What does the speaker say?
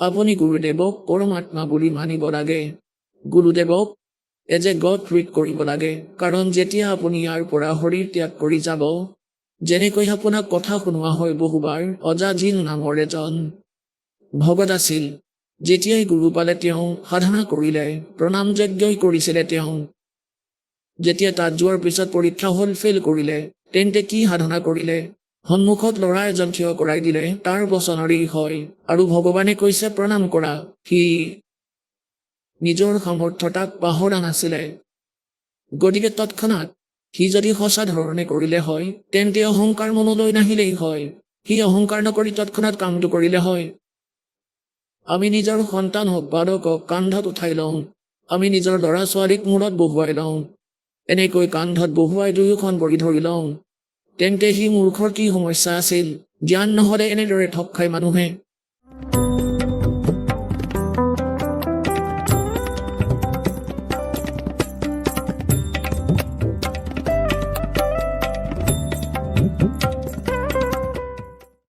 আপুনি গুৰুদেৱক পৰমাত্মা বুলি মানিব লাগে। গুৰুদেৱক এজ এ গড ট্ৰিট কৰিব লাগে, কাৰণ যেতিয়া আপুনি ইয়াৰ পৰা শৰীৰ ত্যাগ কৰি যাব, যেনেকৈ আপোনাক কথা শুনোৱা হয় বহুবাৰ, অজাজিল নামৰ এজন ভগত আছিল। যেতিয়াই গুৰু পালে তেওঁ সাধনা কৰিলে, প্ৰণাম যজ্ঞই কৰিছিলে তেওঁ। যেতিয়া তাত যোৱাৰ পিছত পৰীক্ষা হল, ফেইল কৰিলে, তেন্তে কি সাধনা কৰিলে? সন্মুখত ল'ৰা এজন থিয় কৰাই দিলে, তাৰ বচনৰেই হয়, আৰু ভগৱানে কৈছে প্ৰণাম কৰা। সি নিজৰ সামৰ্থ্যতাক পাহৰা নাছিলে। গতিকে তৎক্ষণাৎ সি যদি সঁচা ধৰণে কৰিলে হয়, তেন্তে অহংকাৰ মনলৈ নাহিলেই হয়। সি অহংকাৰ নকৰি তৎক্ষণাৎ কামটো কৰিলে হয়। আমি নিজৰ সন্তান হওক বালকক কান্ধত উঠাই লওঁ, আমি নিজৰ ল'ৰা ছোৱালীক মূৰত বহুৱাই লওঁ, এনেকৈ কান্ধত বহুৱাই দুয়োখন ভৰি ধৰি লওঁ। তেন্তে সি মূৰ্খৰ কি সমস্যা আছিল? জ্ঞান নহলে এনেদৰে ঠগ খায় মানুহে।